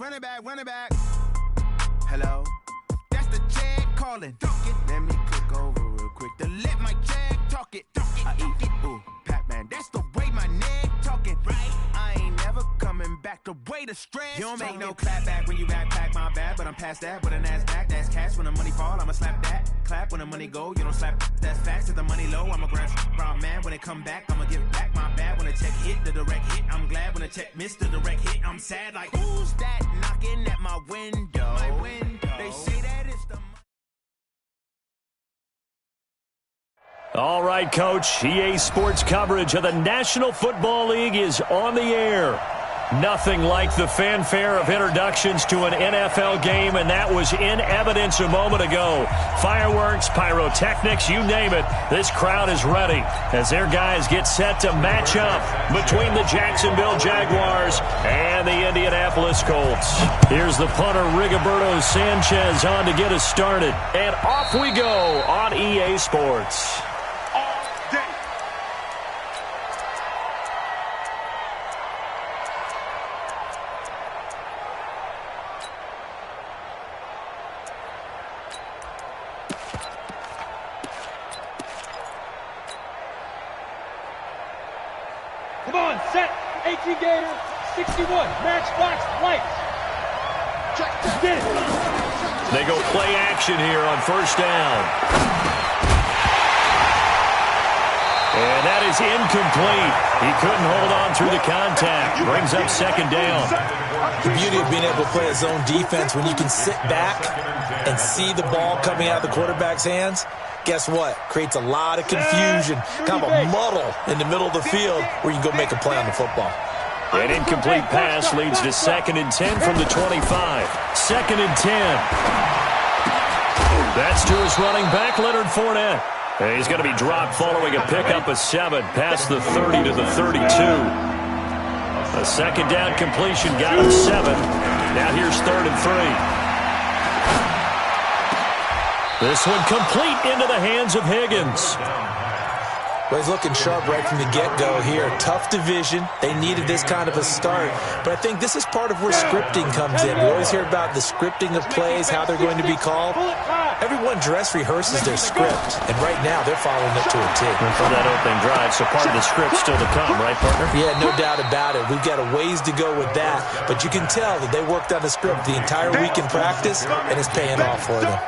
run it back. Hello? That's the Chad calling. Let me click over real quick to let my Chad talk it. I eat it, ooh, Pac-Man. That's the way my neck talking. Right? I ain't never coming back the way the stress. You don't make no clap back when you backpack, my bad. But I'm past that with a NASDAQ. That's cash when the money fall, I'ma slap that. Clap when the money go, you don't slap. That's facts. If the money low, I'ma grab brown man. When it come back, I'ma give back my bad. When the check hit, the direct hit. I'm glad when the check missed the direct hit. I'm sad like, who's that knocking at my window? My window. They say that it's the... All right, Coach. EA Sports coverage of the National Football League is on the air. Nothing like the fanfare of introductions to an NFL game, and that was in evidence a moment ago. Fireworks, pyrotechnics, you name it. This crowd is ready as their guys get set to match up between the Jacksonville Jaguars and the Indianapolis Colts. Here's the punter, Rigoberto Sanchez, on to get us started. And off we go on EA Sports. Come on, set, 18 Gator, 61, matchbox, lights. Get it. They go play action here on first down. And that is incomplete. He couldn't hold on through the contact. Brings up second down. The beauty of being able to play a zone defense when you can sit back and see the ball coming out of the quarterback's hands. Guess what? Creates a lot of confusion, kind of a muddle in the middle of the field where you can go make a play on the football. An incomplete pass leads to 2nd and 10 from the 25. 2nd and 10. That's to his running back, Leonard Fournette. And he's going to be dropped following a pickup of 7 past the 30 to the 32. A second down completion got him 7. Now here's 3rd and 3. This one complete into the hands of Higgins. Well, he's looking sharp right from the get-go here. Tough division. They needed this kind of a start. But I think this is part of where scripting comes in. We always hear about the scripting of plays, how they're going to be called. Everyone dress rehearses their script, and right now they're following it to a T. And for that opening drive, so part of the script still to come, right, partner? Yeah, no doubt about it. We've got a ways to go with that, but you can tell that they worked on the script the entire week in practice, and it's paying off for them.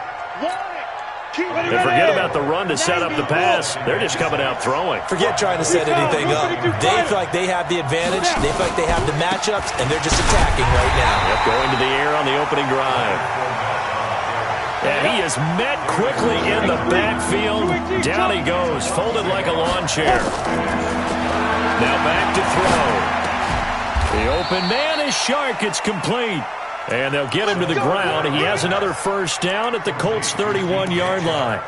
And forget about the run to set up the pass. They're just coming out throwing. Forget trying to set anything up. They feel like they have the advantage. They feel like they have the matchups, and they're just attacking right now. Yep, going to the air on the opening drive. And he is met quickly in the backfield. Down he goes, folded like a lawn chair. Now back to throw. The open man is Shark. It's complete. And they'll get him to the ground. He has another first down at the Colts' 31-yard line.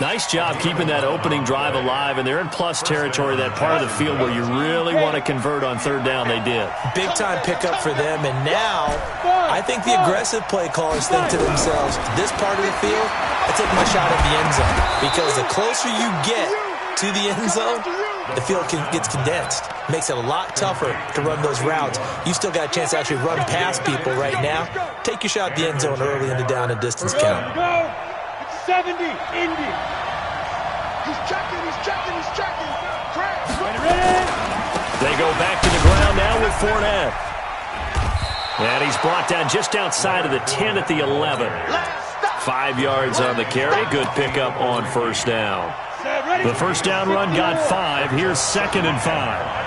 Nice job keeping that opening drive alive, and they're in plus territory, that part of the field where you really want to convert on 3rd down. They did. Big-time pickup for them, and now I think the aggressive play callers think to themselves, this part of the field, I take my shot at the end zone, because the closer you get to the end zone, the field gets condensed. Makes it a lot tougher to run those routes. You still got a chance to actually run past people right now. Take your shot at the end zone early in the down and distance count. Go! It's 70, Indy. He's checking. Ready? They go back to the ground now with Fournette. And he's brought down just outside of the 10 at the 11. 5 yards on the carry. Good pickup on first down. The first down run got 5. Here's 2nd and 5.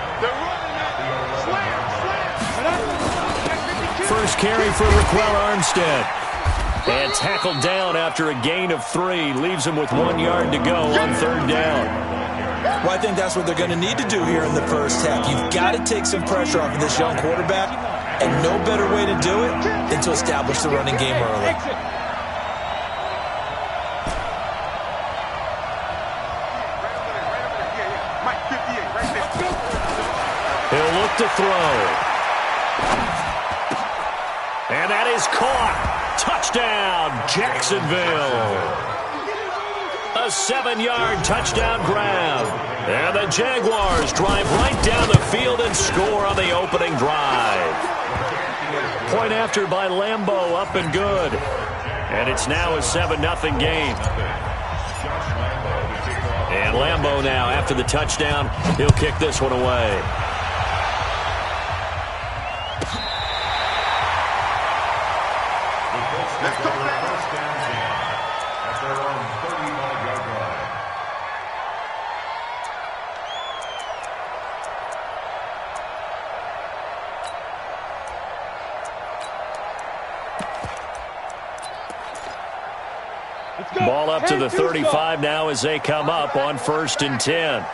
First carry for Raquel Armstead. And tackled down after a gain of 3. Leaves him with 1 yard to go on 3rd down. Well, I think that's what they're going to need to do here in the first half. You've got to take some pressure off of this young quarterback. And no better way to do it than to establish the running game early. He'll look to throw. And that is caught. Touchdown, Jacksonville. A 7-yard touchdown grab. And the Jaguars drive right down the field and score on the opening drive. Point after by Lambeau, up and good. And it's now a 7-0 game. And Lambeau now, after the touchdown, he'll kick this one away. Let's go, man. At their own 35-yard line. Ball up to the 35 now as they come up on 1st and 10.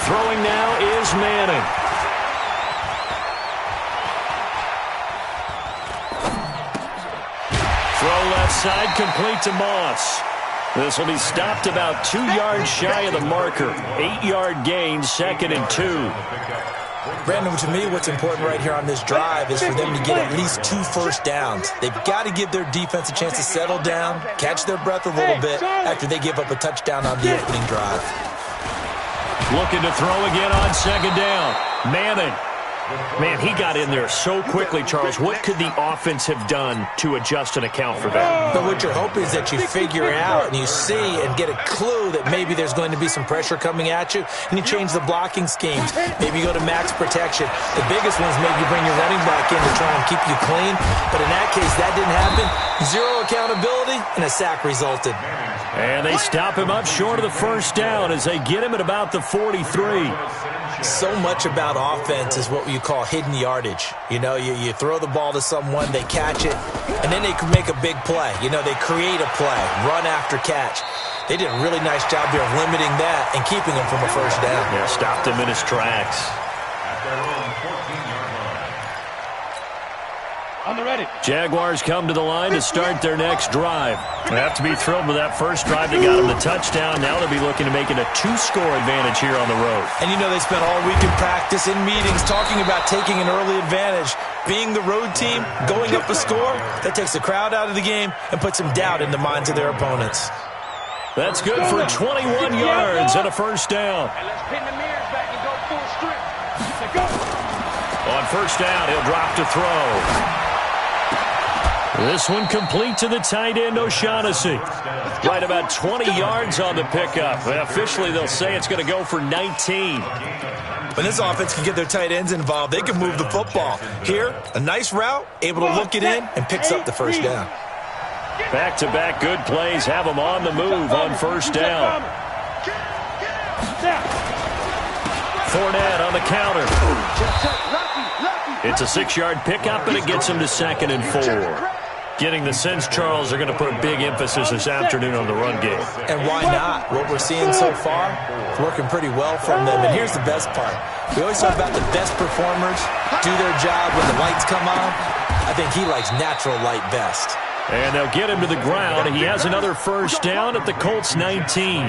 Throwing now is Manning. Throw left side, complete to Moss. This will be stopped about 2 yards shy of the marker. 8-yard gain, 2nd and 2. Brandon, to me, what's important right here on this drive is for them to get at least 2 first downs. They've got to give their defense a chance to settle down, catch their breath a little bit after they give up a touchdown on the opening drive. Looking to throw again on 2nd down. Manning. Man, he got in there so quickly, Charles. What could the offense have done to adjust and account for that? But what you're hoping is that you figure out and you see and get a clue that maybe there's going to be some pressure coming at you, and you change the blocking schemes. Maybe you go to max protection. The biggest one is maybe you bring your running back in to try and keep you clean. But in that case, that didn't happen. 0 accountability, and a sack resulted. And they stop him up short of the 1st down as they get him at about the 43. So much about offense is what you call hidden yardage. You know, you throw the ball to someone, they catch it, and then they can make a big play. You know, they create a play, run after catch. They did a really nice job here of limiting that and keeping him from a 1st down. Yeah, stopped him in his tracks. At their own 14-yard line. On the ready. Jaguars come to the line to start their next drive. They have to be thrilled with that first drive. They got them the touchdown. Now they'll be looking to make it a 2-score advantage here on the road. And you know they spent all week in practice, in meetings, talking about taking an early advantage. Being the road team, going up a score, that takes the crowd out of the game and puts some doubt in the minds of their opponents. That's good for 21 yards and a 1st down. And let's pin the mirrors back and go full strip. Go. On 1st down, he'll drop to throw. This one complete to the tight end, O'Shaughnessy. Right about 20 yards on the pickup. And officially, they'll say it's going to go for 19. When this offense can get their tight ends involved, they can move the football. Here, a nice route, able to look it in, and picks up the 1st down. Back-to-back good plays have them on the move on 1st down. Fournette on the counter. It's a 6-yard pickup, and it gets him to 2nd and 4. Getting the sense, Charles, they're going to put a big emphasis this afternoon on the run game. And why not? What we're seeing so far is working pretty well from them. And here's the best part. We always talk about the best performers do their job when the lights come on. I think he likes natural light best. And they'll get him to the ground. He has another 1st down at the Colts 19.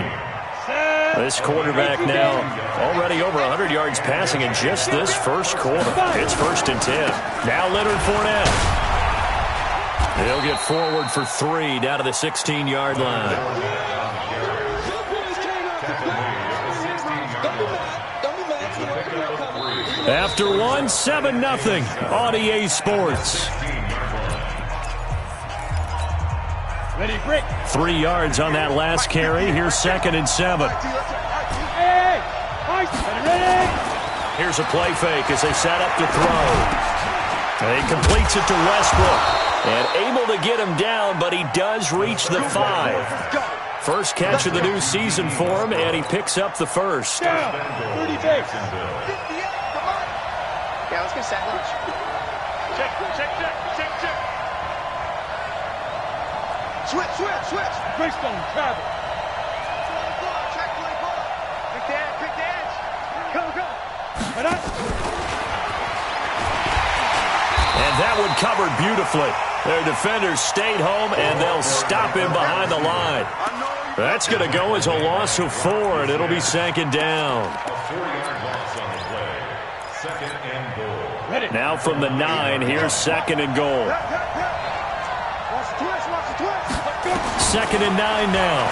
This quarterback now already over 100 yards passing in just this 1st quarter. It's 1st and 10. Now Leonard Fournette. He'll get forward for 3 down to the 16-yard line. After 1, 7-0 on EA Sports. Ready, break. 3 yards on that last carry. Here's 2nd and 7. Hey, ready. Here's a play fake as they set up to throw. And he completes it to Westbrook. And able to get him down, but he does reach the 5. First catch of the new season for him, and he picks up the 1st. Down, 30 days. Yeah, let's get sandwich. Check. Switch. Greystone, travel. Quick dance. Go. Right on. And that one covered beautifully. Their defenders stayed home, and they'll stop him behind the line. That's going to go as a loss of 4, and it'll be 2nd down. A 4-yard loss on the play. 2nd and goal. Ready. Now from the 9, here's 2nd and goal. Watch the twist. 2nd and 9 now.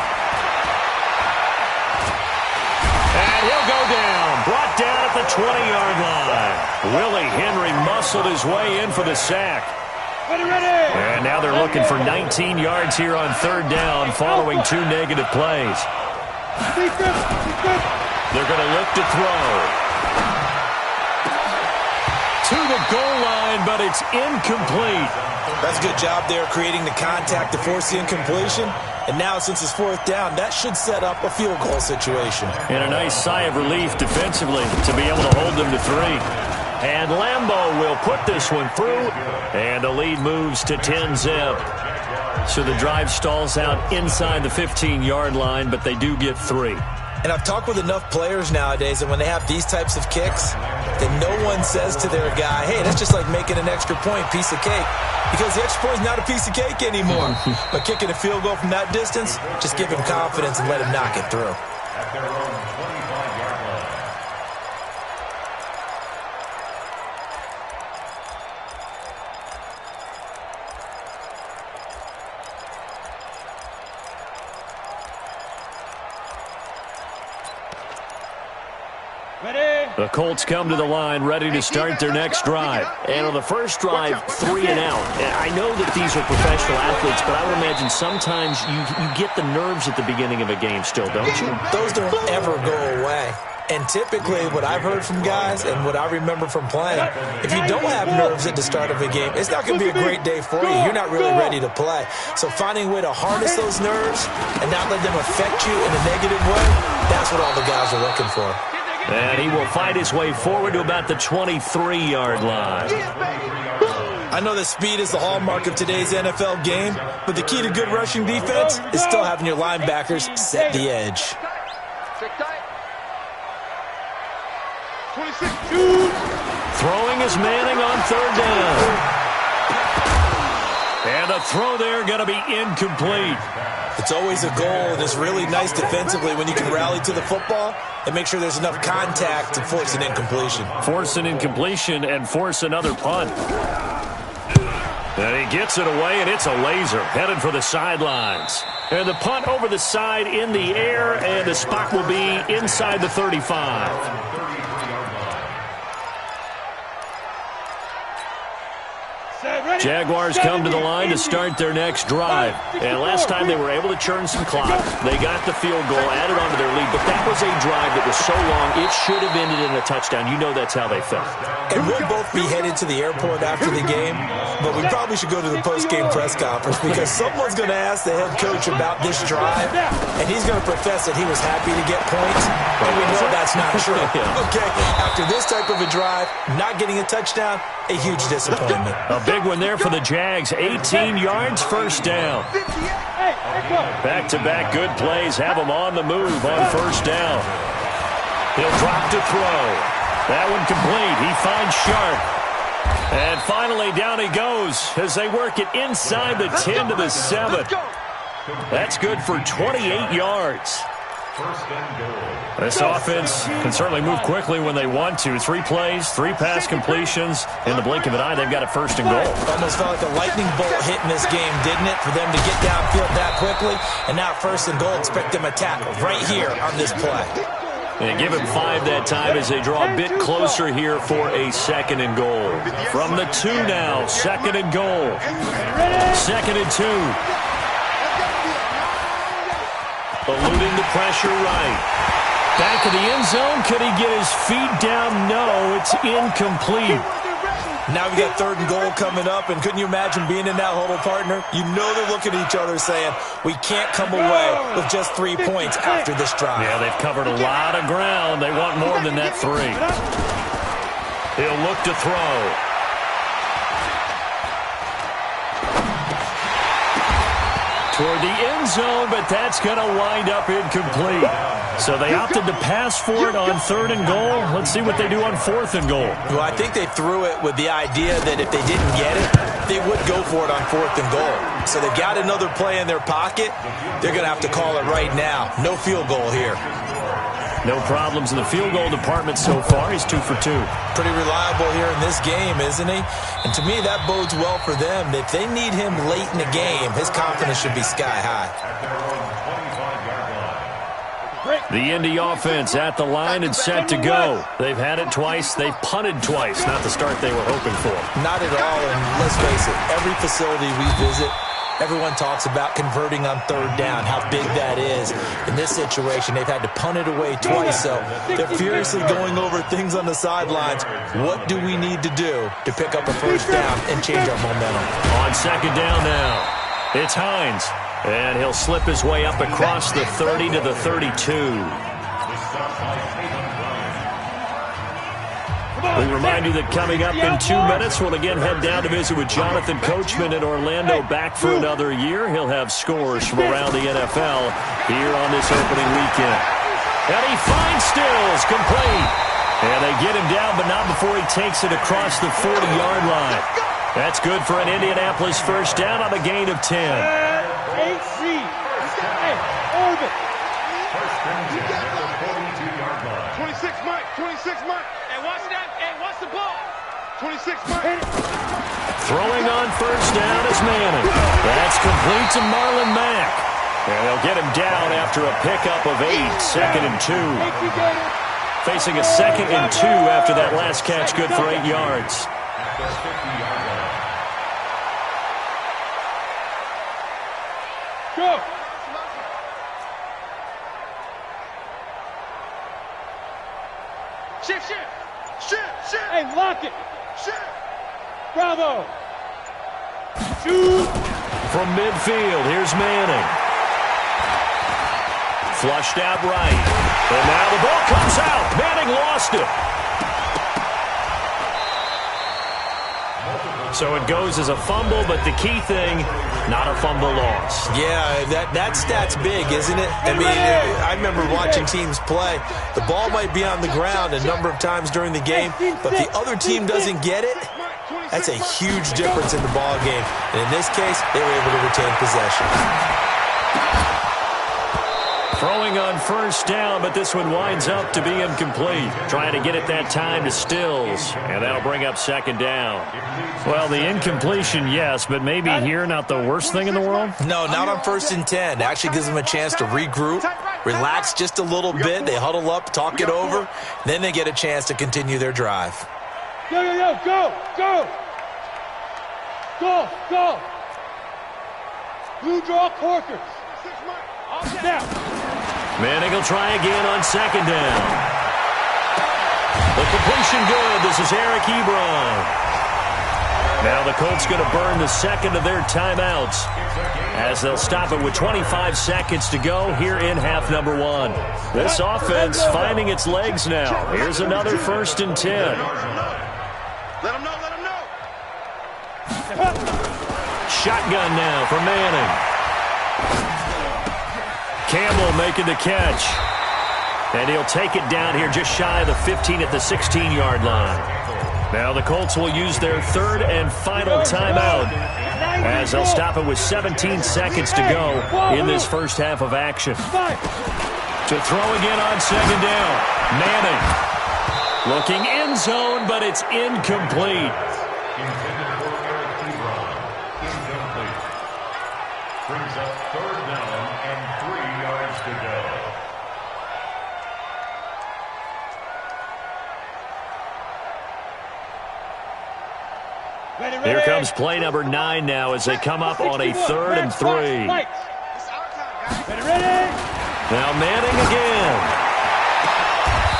And he'll go down. Brought down at at the 20-yard line. Willie Henry muscled his way in for the sack. And now they're looking for 19 yards here on third down following 2 negative plays. They're going to look to throw. To the goal line, but it's incomplete. That's a good job there creating the contact to force the incompletion. And now, since it's fourth down, that should set up a field goal situation. And a nice sigh of relief defensively to be able to hold them to 3. And Lambeau will put this one through. And the lead moves to 10-zip. So the drive stalls out inside the 15-yard line, but they do get 3. And I've talked with enough players nowadays, and when they have these types of kicks, then no one says to their guy, hey, that's just like making an extra point, piece of cake. Because the extra point is not a piece of cake anymore. But kicking a field goal from that distance, just give him confidence and let him knock it through. At their own 25-yard line. The Colts come to the line ready to start their next drive. And on the first drive, 3 and out. I know that these are professional athletes, but I would imagine sometimes you get the nerves at the beginning of a game still, don't you? Those don't ever go away. And typically what I've heard from guys and what I remember from playing, if you don't have nerves at the start of a game, it's not going to be a great day for you. You're not really ready to play. So finding a way to harness those nerves and not let them affect you in a negative way, that's what all the guys are looking for. And he will fight his way forward to about the 23-yard line. I know that speed is the hallmark of today's NFL game, but the key to good rushing defense is still having your linebackers set the edge. Throwing is Manning on third down. And the throw there going to be incomplete. It's always a goal, and it's really nice defensively when you can rally to the football and make sure there's enough contact to force an incompletion. Force an incompletion and force another punt. And he gets it away, and it's a laser headed for the sidelines. And the punt over the side in the air, and the spot will be inside the 35. Jaguars come to the line to start their next drive. And last time they were able to churn some clock. They got the field goal, added on to their lead, but that was a drive that was so long, it should have ended in a touchdown. You know that's how they felt. And we'll both be headed to the airport after the game, but we probably should go to the post-game press conference because someone's going to ask the head coach about this drive, and he's going to profess that he was happy to get points, and we know that's not true. Okay, after this type of a drive, not getting a touchdown, a huge disappointment. A big one there for the Jags. 18 yards, first down. Back-to-back good plays have them on the move on first down. He'll drop to throw. That one complete. He finds Sharp. And finally, down he goes as they work it inside the 10 to the 7. That's good for 28 yards. This offense can certainly move quickly when they want to. 3 plays, 3 pass completions. In the blink of an eye, they've got a first and goal. Almost felt like a lightning bolt hit in this game, didn't it? For them to get downfield that quickly. And now first and goal, expect them to tackle right here on this play. And give him 5 that time as they draw a bit closer here for a second and goal. From the 2 now, second and goal. Second and 2. Eluding the pressure right. Back of the end zone. Could he get his feet down? No, it's incomplete. Now we got third and goal coming up, and couldn't you imagine being in that huddle, partner? You know they're looking at each other saying, we can't come away with just 3 points after this drive. Yeah, they've covered a lot of ground. They want more than that 3. He'll look to throw. Toward the end zone, but that's going to wind up incomplete. So they opted to pass for it on third and goal. Let's see what they do on fourth and goal. Well, I think they threw it with the idea that if they didn't get it, they would go for it on fourth and goal. So they've got another play in their pocket. They're going to have to call it right now. No field goal here. No problems in the field goal department so far. He's 2 for 2. Pretty reliable here in this game, isn't he? And to me, that bodes well for them. If they need him late in the game, his confidence should be sky high. The Indy offense at the line and set to go. They've had it twice. They've punted twice. Not the start they were hoping for. Not at all, and let's face it, every facility we visit, everyone talks about converting on third down, how big that is. In this situation, they've had to punt it away twice, so they're furiously going over things on the sidelines. What do we need to do to pick up a first down and change our momentum? On second down now, it's Hines, and he'll slip his way up across the 30 to the 32. We remind you that coming up in 2 minutes, we'll again head down to visit with Jonathan Coachman in Orlando, back for another year. He'll have scores from around the NFL here on this opening weekend. And he finds Stills, complete. And they get him down, but not before he takes it across the 40-yard line. That's good for an Indianapolis first down on a gain of 10. 26 Mike, 26 Mike. Hey, watch that. Hey, watch the ball. 26 Mike. Throwing on first down is Manning. That's complete to Marlon Mack. And they'll get him down after a pickup of 8, 2nd and 2. Facing a 2nd and 2 after that last catch, good for 8 yards. Go. Shift. Hey, lock it. Shift. Bravo. Shoot. From midfield, here's Manning. Flushed out right. And now the ball comes out. Manning lost it. So it goes as a fumble, but the key thing, not a fumble loss. Yeah, that stat's big, isn't it? I mean, I remember watching teams play. The ball might be on the ground a number of times during the game, but the other team doesn't get it. That's a huge difference in the ball game. And in this case, they were able to retain possession. Throwing on first down, but this one winds up to be incomplete. Trying to get it that time to Stills, and that'll bring up second down. Well, the incompletion, yes, but maybe here not the worst thing in the world? No, not on 1st and 10. Actually gives them a chance to regroup, relax just a little bit. They huddle up, talk it over, then they get a chance to continue their drive. Go. Blue draw Corkers. Now. Manning will try again on second down. The completion good. This is Eric Ebron. Now the Colts going to burn the second of their timeouts as they'll stop it with 25 seconds to go here in half number 1. This offense finding its legs now. Here's another 1st and 10. Let him know. Shotgun now for Manning. Campbell making the catch. And he'll take it down here just shy of the 15 at the 16-yard line. Now the Colts will use their 3rd and final timeout as they'll stop it with 17 seconds to go in this first half of action. To throw again on second down. Manning looking end zone, but it's incomplete. Brings up 3rd down and 3 yards to go. Here comes play number 9 now as they come up on a 3rd and 3. Now Manning again.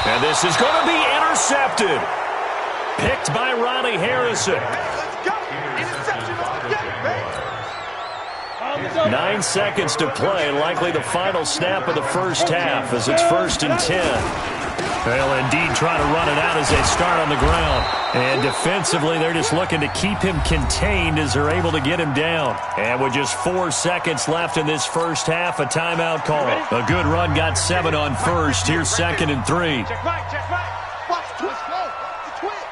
And this is going to be intercepted. Picked by Ronnie Harrison. 9 seconds to play, likely the final snap of the first half as it's 1st and 10. They'll indeed try to run it out as they start on the ground. And defensively, they're just looking to keep him contained as they're able to get him down. And with just 4 seconds left in this first half, a timeout call. A good run got 7 on first. Here's 2nd and 3. Check right. Watch the twist.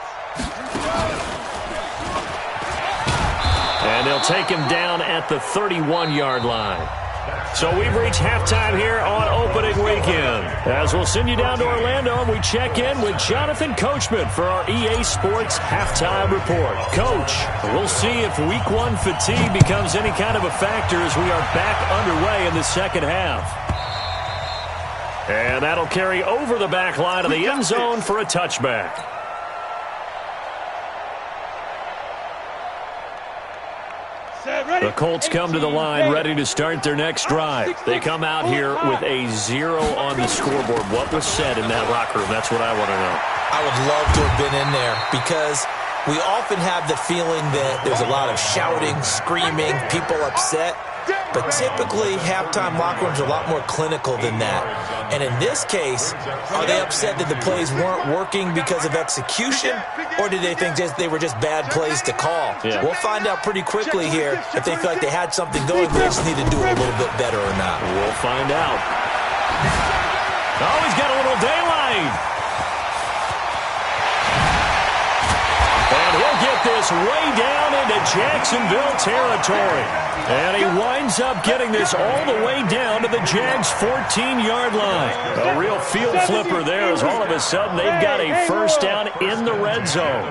And they'll take him down at the 31-yard line. So we've reached halftime here on opening weekend. As we'll send you down to Orlando and we check in with Jonathan Coachman for our EA Sports Halftime Report. Coach, we'll see if Week 1 fatigue becomes any kind of a factor as we are back underway in the second half. And that'll carry over the back line of the end zone for a touchback. The Colts come to the line ready to start their next drive. They come out here with a 0 on the scoreboard. What was said in that locker room? That's what I want to know. I would love to have been in there because we often have the feeling that there's a lot of shouting, screaming, people upset. But typically, halftime locker rooms are a lot more clinical than that. And in this case, are they upset that the plays weren't working because of execution, or did they think they were just bad plays to call? Yeah. We'll find out pretty quickly here if they feel like they had something going, but they just need to do it a little bit better or not. We'll find out. Oh, he's got a little daylight. And he'll get this way down into Jacksonville territory. And he winds up getting this all the way down to the Jags' 14-yard line. A real field flipper there as all of a sudden they've got a first down in the red zone.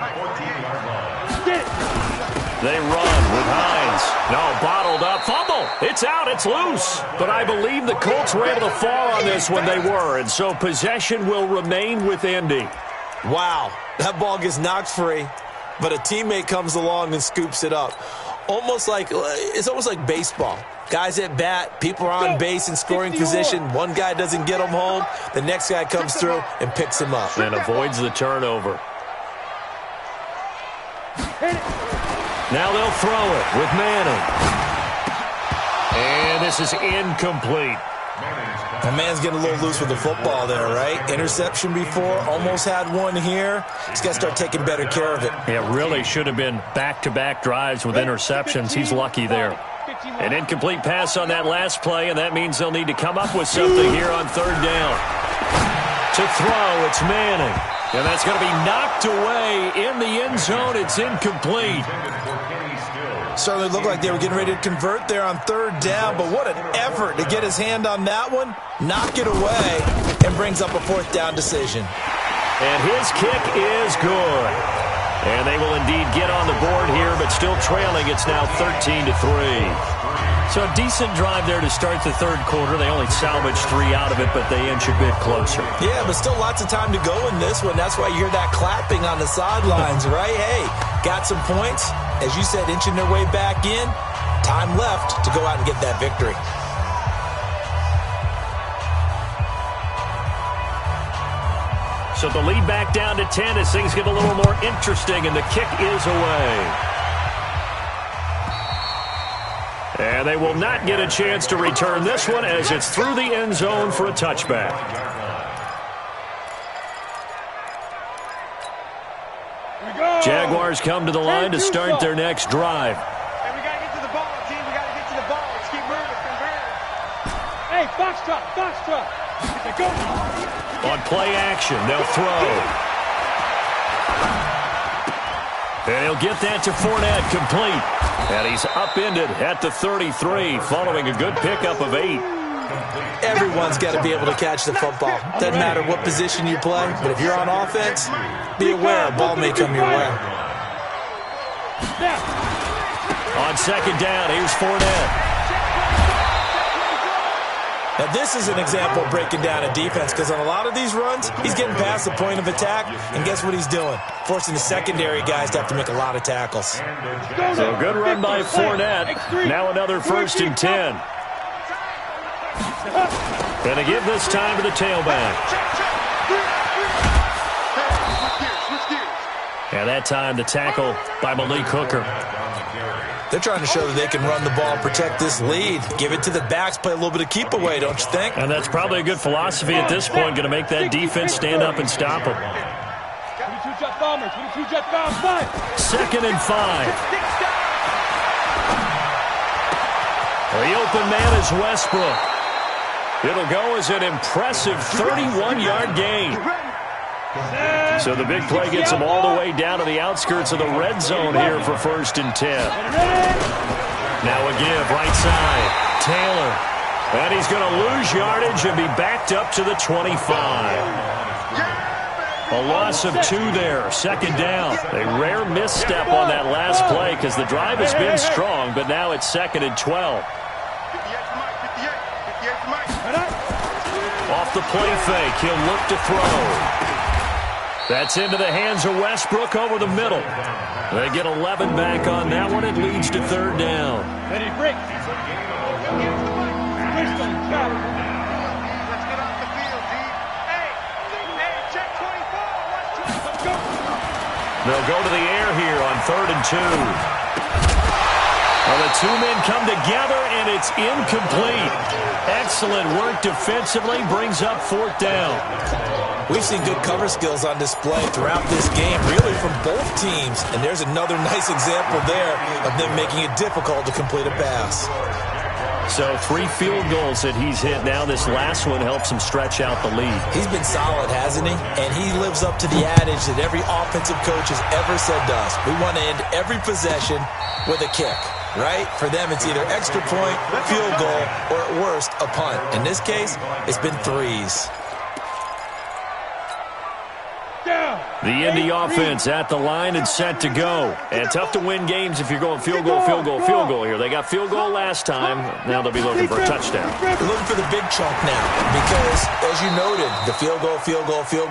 They run with Hines. No, bottled up. Fumble. It's out. It's loose. But I believe the Colts were able to fall on this when they were, and so possession will remain with Indy. Wow, that ball gets knocked free, but a teammate comes along and scoops it up. It's almost like baseball. Guys at bat, people are on base in scoring position. One guy doesn't get him home. The next guy comes through and picks him up. And avoids the turnover. Now they'll throw it with Manning. And this is incomplete. My man's getting a little loose with the football there, right? Interception before, almost had one here. He's got to start taking better care of it. It really should have been back-to-back drives with interceptions. He's lucky there. An incomplete pass on that last play, and that means they'll need to come up with something here on third down. To throw, it's Manning. And that's going to be knocked away in the end zone. It's incomplete. Certainly looked like they were getting ready to convert there on third down, but what an effort to get his hand on that one, knock it away, and brings up a fourth down decision. And his kick is good. And they will indeed get on the board here, but still trailing. It's now 13-3. So a decent drive there to start the third quarter. They only salvaged 3 out of it, but they inch a bit closer. Yeah, but still lots of time to go in this one. That's why you hear that clapping on the sidelines, right? Hey, got some points. As you said, inching their way back in. Time left to go out and get that victory. So the lead back down to 10 as things get a little more interesting, and the kick is away. And they will not get a chance to return this one as it's through the end zone for a touchback. Jaguars come to the line to start their next drive. Hey, we got to get to the ball, team. We got to get to the ball. Let's keep moving. Convert. Hey, box truck, box truck. Go. On play action, they'll throw. And he'll get that to Fournette, complete. And he's upended at the 33, following a good pickup of 8. Everyone's got to be able to catch the football. Doesn't matter what position you play, but if you're on offense, be aware a ball may come your way. On second down, here's Fournette. Now, this is an example of breaking down a defense because on a lot of these runs, he's getting past the point of attack, and guess what he's doing? Forcing the secondary guys to have to make a lot of tackles. So good run by Fournette. Now another 1st and 10. And to give this time to the tailback. And that time the tackle by Malik Hooker. They're trying to show that they can run the ball, protect this lead. Give it to the backs, play a little bit of keep away, don't you think? And that's probably a good philosophy at this point, going to make that defense stand up and stop them. 22 jet bombers, 22 jet bombers, 2nd and 5. The open man is Westbrook. It'll go as an impressive 31-yard gain. So the big play gets them all the way down to the outskirts of the red zone here for 1st and 10. Now a give, right side. Taylor. And he's going to lose yardage and be backed up to the 25. A loss of 2 there, 2nd down. A rare misstep on that last play because the drive has been strong, but now it's 2nd and 12. Off the play fake, he'll look to throw. That's into the hands of Westbrook over the middle. They get 11 back on that one. It leads to third down. Ready, break. Bristol, got it. Let's get off the field, D. Hey, check 24. Let's go. They'll go to the air here on 3rd and 2. Well, the two men come together, and it's incomplete. Excellent work defensively, brings up 4th down. We've seen good cover skills on display throughout this game, really from both teams. And there's another nice example there of them making it difficult to complete a pass. So 3 field goals that he's hit now. This last one helps him stretch out the lead. He's been solid, hasn't he? And he lives up to the adage that every offensive coach has ever said to us. We want to end every possession with a kick, right? For them, it's either extra point, field goal, or at worst, a punt. In this case, it's been 3s. The Indy offense at the line and set to go. And tough to win games if you're going field goal, field goal, field goal here. They got field goal last time. Now they'll be looking for a touchdown. They're looking for the big chunk now because, as you noted, the field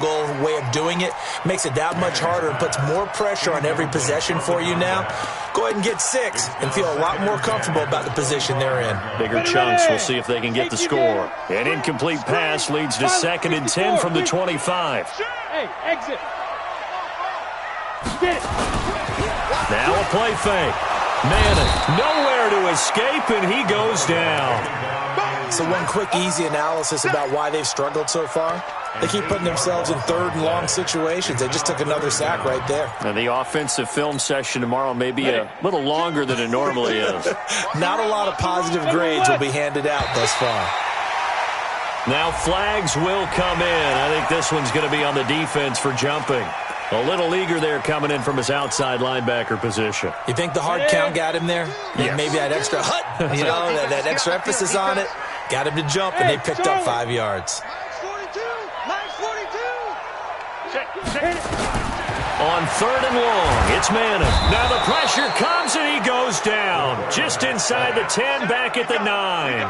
goal way of doing it makes it that much harder and puts more pressure on every possession for you now. Go ahead and get 6 and feel a lot more comfortable about the position they're in. Bigger chunks. We'll see if they can get the score. An incomplete pass leads to 2nd and 10 from the 25. Hey, exit. Get it. Now a play fake. Manning nowhere to escape, and he goes down. So one quick, easy analysis about why they've struggled so far. They keep putting themselves in 3rd and long situations. They just took another sack right there. And the offensive film session tomorrow may be a little longer than it normally is. Not a lot of positive grades will be handed out thus far. Now flags will come in. I think this one's going to be on the defense for jumping. A little eager there coming in from his outside linebacker position. You think the hard count got him there? Yes. Maybe that extra that extra emphasis on it got him to jump, and they picked up 5 yards. On 3rd and long, it's Manning. Now the pressure comes, and he goes down. Just inside the 10, back at the 9.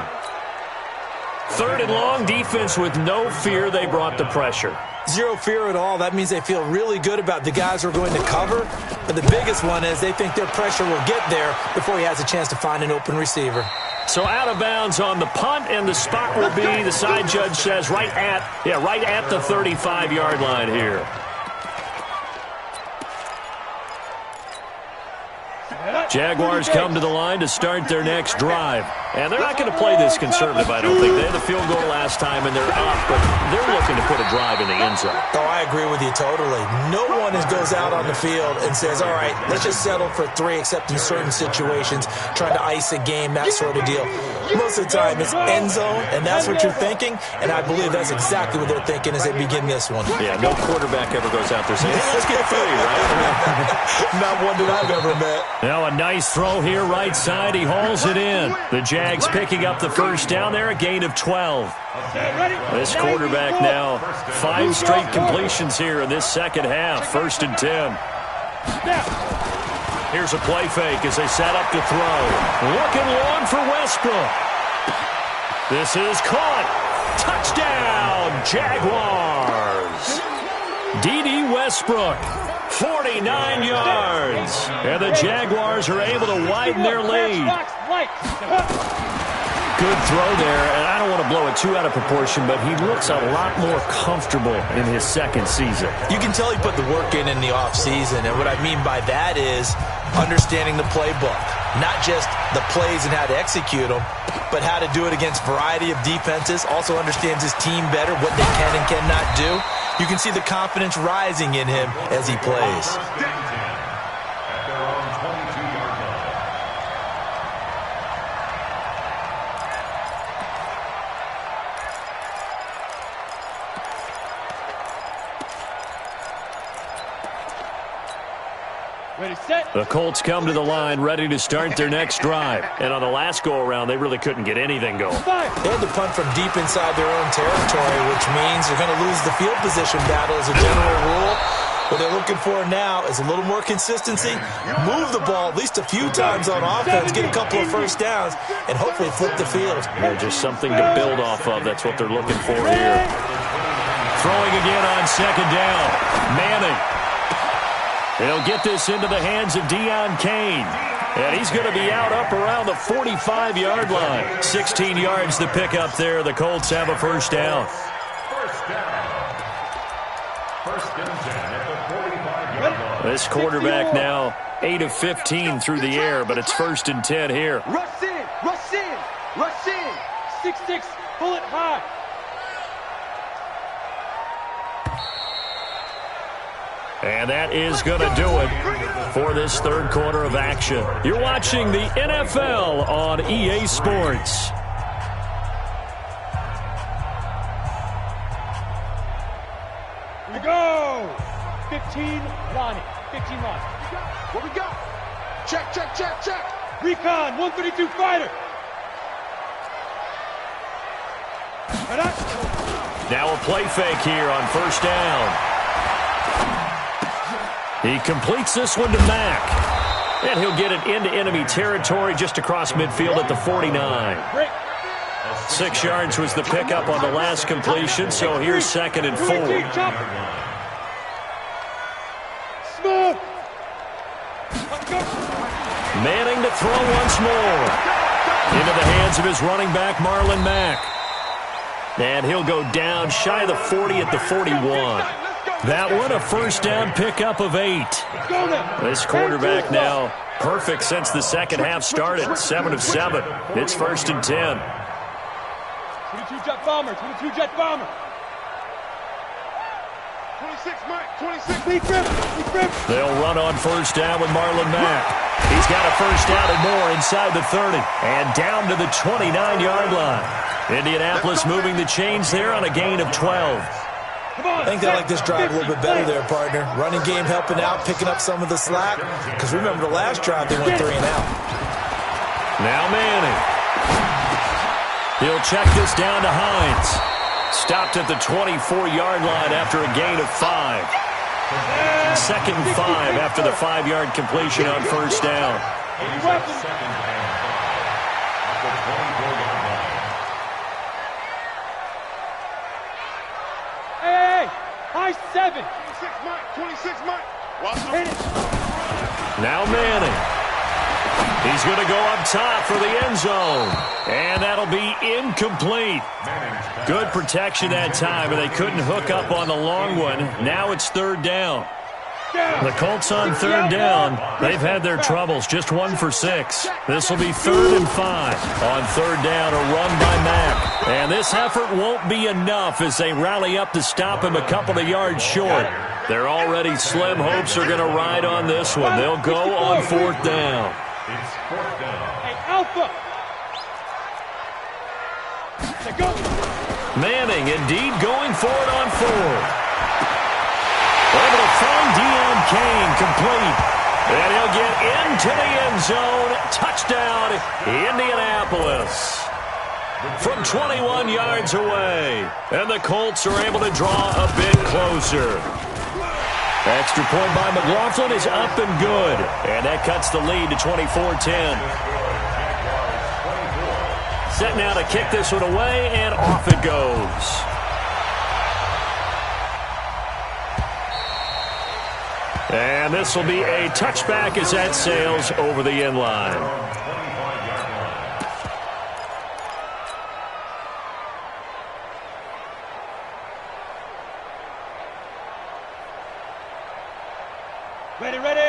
3rd and long, defense with no fear. They brought the pressure. Zero fear at all. That means they feel really good about the guys who are going to cover. But the biggest one is they think their pressure will get there before he has a chance to find an open receiver. So out of bounds on the punt, and the spot will be, the side judge says, right at the 35-yard line here. Jaguars come to the line to start their next drive. And they're not going to play this conservative, I don't think. They had the field goal last time, and they're up, but they're looking to put a drive in the end zone. Oh, I agree with you totally. No one goes out on the field and says, all right, let's just settle for 3, except in certain situations, trying to ice a game, that sort of deal. Most of the time, it's end zone, and that's what you're thinking, and I believe that's exactly what they're thinking as they begin this one. Yeah, no quarterback ever goes out there saying, hey, let's get Philly, right? Not one that I've ever met. Now a nice throw here, right side. He hauls it in. The Jags picking up the first down there, a gain of 12. This quarterback now, 5 straight completions here in this second half. 1st and 10. Here's a play fake as they set up to throw. Looking long for Westbrook. This is caught. Touchdown, Jaguars. D.D. Westbrook, 49 yards. And the Jaguars are able to widen their lead. Good throw there, and I don't want to blow it too out of proportion, but he looks a lot more comfortable in his second season. You can tell he put the work in the offseason, and what I mean by that is understanding the playbook. Not just the plays and how to execute them, but how to do it against a variety of defenses. Also understands his team better, what they can and cannot do. You can see the confidence rising in him as he plays. Ready, set. The Colts come to the line ready to start their next drive. And on the last go-around, they really couldn't get anything going. They had to punt from deep inside their own territory, which means they're going to lose the field position battle as a general rule. What they're looking for now is a little more consistency, move the ball at least a few times on offense, get a couple of first downs, and hopefully flip the field. Yeah, just something to build off of. That's what they're looking for here. Throwing again on second down. Manning. He'll get this into the hands of Deion Kane. And he's going to be out up around the 45-yard line. 16 yards to pick up there. The Colts have a first down. First and 10 at the 45-yard line. This quarterback now 8 of 15 through the air, but it's first and 10 here. Rush in, rush in, rush in. 6-6, pull it high. And that is going to do it for this third quarter of action. You're watching the NFL on EA Sports. Here we go. 15, Lonnie. 15, Lonnie. What we got? Check, check, check, check. Recon, 132 fighter. Now a play fake here on first down. He completes this one to Mack. And he'll get it into enemy territory just across midfield at the 49. 6 yards was the pickup on the last completion, so here's second and 4. Manning to throw once more. Into the hands of his running back, Marlon Mack. And he'll go down shy of the 40 at the 41. That one a first down pickup of 8. This quarterback now perfect since the second half started. 7 of 7. It's first and 10. 22 jet bomber, 22 jet bomber. 26 Mike, 26. Lee Grimm. They'll run on first down with Marlon Mack. He's got a first down and more inside the 30. And down to the 29-yard line. Indianapolis moving the chains there on a gain of 12. I think they like this drive a little bit better there, partner. Running game helping out, picking up some of the slack. Because remember, the last drive they went 3 and out. Now Manning. He'll check this down to Hines. Stopped at the 24-yard line after a gain of 5. Second and 5 after the 5-yard completion on first down. High 7. 26 Mike, 26 Mike. Watch it. Now Manning. He's going to go up top for the end zone. And that'll be incomplete. Good protection that time, and they couldn't hook up on the long one. Now it's third down. The Colts on third down. They've had their troubles. Just 1 for 6. This will be 3rd and 5. On third down, a run by Mack. And this effort won't be enough as they rally up to stop him a couple of yards short. Their already slim hopes are going to ride on this one. They'll go on 4th down. It's 4th down. Hey, Alpha. Go. Manning indeed going for it on 4th. Able to find Deion Kane complete. And he'll get into the end zone. Touchdown, Indianapolis. From 21 yards away. And the Colts are able to draw a bit closer. Extra point by McLaughlin is up and good. And that cuts the lead to 24-10. Set now to kick this one away, and off it goes. And this will be a touchback as that sails over the end line.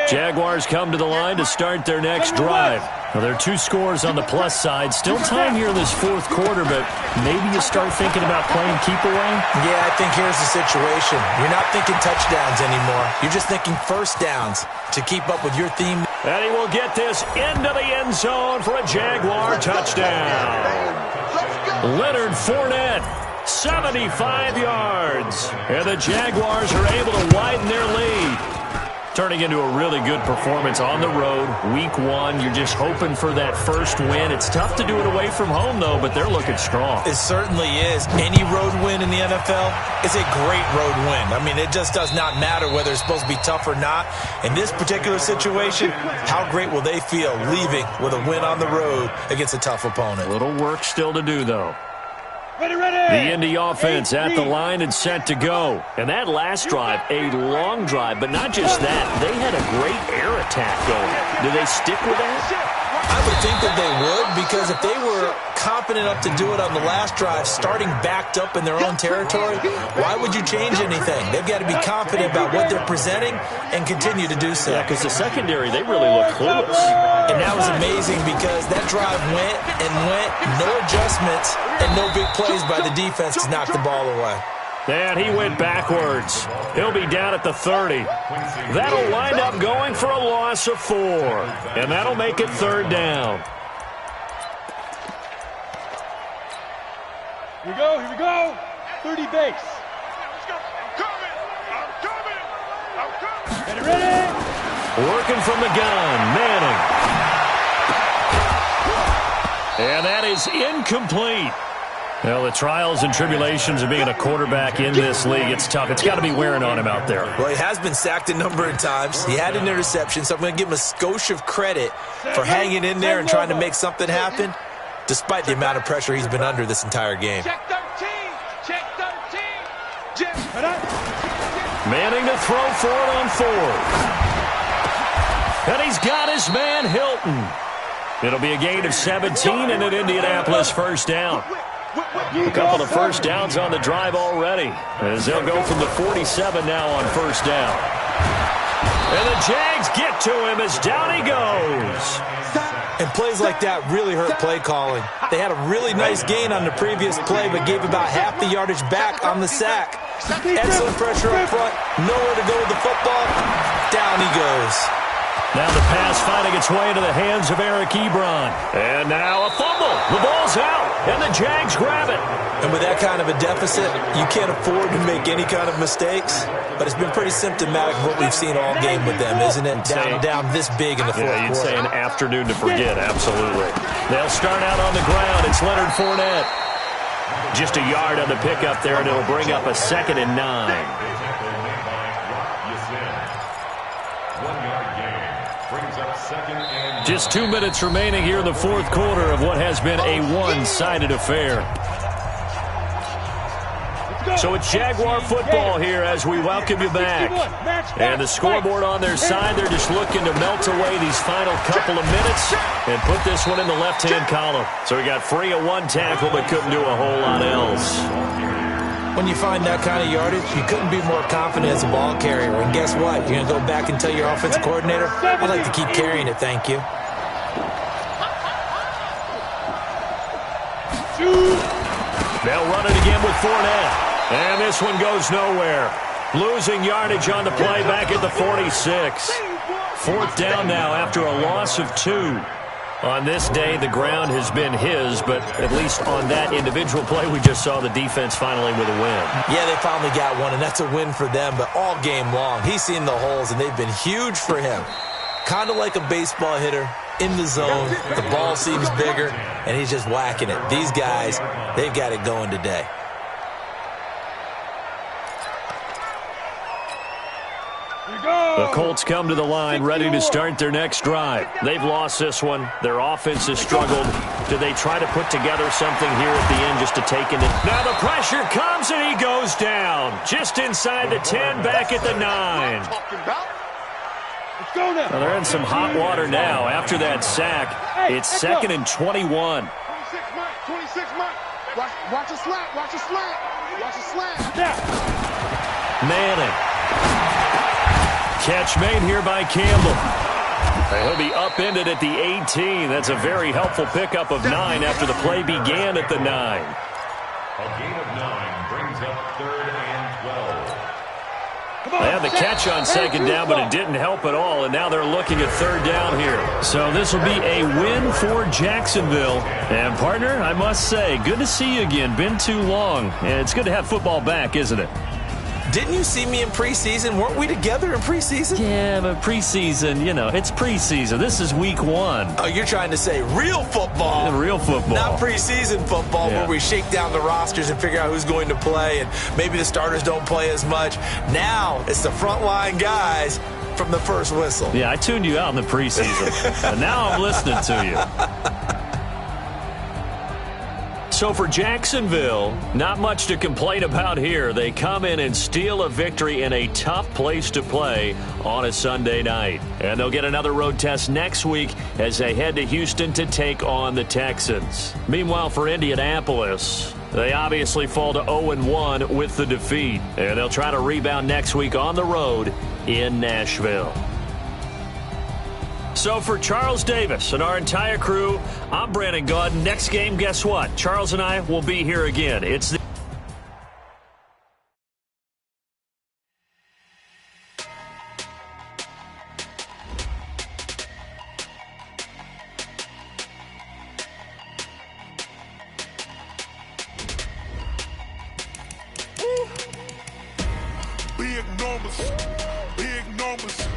Jaguars come to the line to start their next drive. Now, there are 2 scores on the plus side. Still time here in this 4th quarter, but maybe you start thinking about playing keep away? Yeah, I think here's the situation. You're not thinking touchdowns anymore. You're just thinking first downs to keep up with your theme. And he will get this into the end zone for a Jaguar touchdown. Leonard Fournette, 75 yards. And the Jaguars are able to widen their lead Turning into a really good performance on the road, week one. You're just hoping for that first win. It's tough to do it away from home, though, but they're looking strong. It certainly is. Any road win in the NFL is a great road win. I mean, it just does not matter whether it's supposed to be tough or not. In this particular situation, how great will they feel leaving with a win on the road against a tough opponent? A little work still to do, though. Ready, ready. The Indy offense at the line and set to go. And that last drive, a long drive, but not just that. They had a great air attack going. Do they stick with that? I would think that they would, because if they were confident enough to do it on the last drive, starting backed up in their own territory, why would you change anything? They've got to be confident about what they're presenting and continue to do so. Yeah, because the secondary, they really look clueless. And that was amazing because that drive went and went, no adjustments, and no big plays by the defense to knock the ball away. And he went backwards. He'll be down at the 30. That'll wind up going for a loss of 4. And that'll make it third down. Here we go, here we go. 30 base. I'm coming. Ready, ready. Working from the gun, Manning. And that is incomplete. Well, the trials and tribulations of being a quarterback in this league, it's tough. It's got to be wearing on him out there. Well, he has been sacked a number of times. He had an interception, so I'm going to give him a skosh of credit for hanging in there and trying to make something happen, despite the amount of pressure he's been under this entire game. Check 13. Check 13. Manning to throw for it on 4. And he's got his man, Hilton. It'll be a gain of 17 and an Indianapolis first down. A couple of first downs on the drive already, as they'll go from the 47 now on first down. And the Jags get to him as down he goes. And plays like that really hurt play calling. They had a really nice gain on the previous play, but gave about half the yardage back on the sack. Excellent pressure up front. Nowhere to go with the football. Down he goes. Now the pass finding its way into the hands of Eric Ebron. And now a fumble. The ball's out, and the Jags grab it. And with that kind of a deficit, you can't afford to make any kind of mistakes. But it's been pretty symptomatic of what we've seen all game with them, isn't it? Down this big in the fourth quarter. You'd say an afternoon to forget, absolutely. They'll start out on the ground. It's Leonard Fournette. Just a yard on the pickup there, and it'll bring up a 2nd and 9. Just 2 minutes remaining here in the fourth quarter of what has been a one-sided affair. So it's Jaguar football here as we welcome you back. And the scoreboard on their side, they're just looking to melt away these final couple of minutes and put this one in the left-hand column. So we got free of one tackle but couldn't do a whole lot else. When you find that kind of yardage, you couldn't be more confident as a ball carrier. And guess what? You're going to go back and tell your offensive coordinator, I'd like to keep carrying it, thank you. They'll run it again with Fournette. And this one goes nowhere. Losing yardage on the play back at the 46. Fourth down now after a loss of 2. On this day, the ground has been his, but at least on that individual play, we just saw the defense finally with a win. Yeah, they finally got one, and that's a win for them, but all game long, he's seen the holes, and they've been huge for him. Kind of like a baseball hitter in the zone. The ball seems bigger, and he's just whacking it. These guys, they've got it going today. The Colts come to the line ready to start their next drive. They've lost this one. Their offense has struggled. Do they try to put together something here at the end just to take it? Now the pressure comes and he goes down. Just inside the 10, back at the 9. Well, they're in some hot water now after that sack. It's 2nd and 21. 26 Mike. Watch a slant. Watch a slant. Watch a slant. Manning. Catch made here by Campbell. He'll be upended at the 18. That's a very helpful pickup of 9 after the play began at the 9. A gain of 9 brings up 3rd and 12. They had the catch on 2nd down, but it didn't help at all, and now they're looking at 3rd down here. So this will be a win for Jacksonville. And, partner, I must say, good to see you again. Been too long. And it's good to have football back, isn't it? Didn't you see me in preseason? Weren't we together in preseason? Yeah, but preseason, it's preseason. This is week 1. Oh, you're trying to say real football. Real football. Not preseason football where we shake down the rosters and figure out who's going to play, and maybe the starters don't play as much. Now it's the frontline guys from the first whistle. Yeah, I tuned you out in the preseason, and now I'm listening to you. So for Jacksonville, not much to complain about here. They come in and steal a victory in a tough place to play on a Sunday night. And they'll get another road test next week as they head to Houston to take on the Texans. Meanwhile, for Indianapolis, they obviously fall to 0-1 with the defeat. And they'll try to rebound next week on the road in Nashville. So for Charles Davis and our entire crew, I'm Brandon Gaudin. Next game, guess what? Charles and I will be here again. It's the big numbers, big numbers.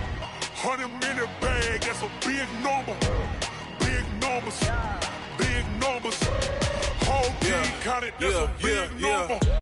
100-minute bag, that's a big number. Big numbers, big numbers. Whole team counted, that's a big number.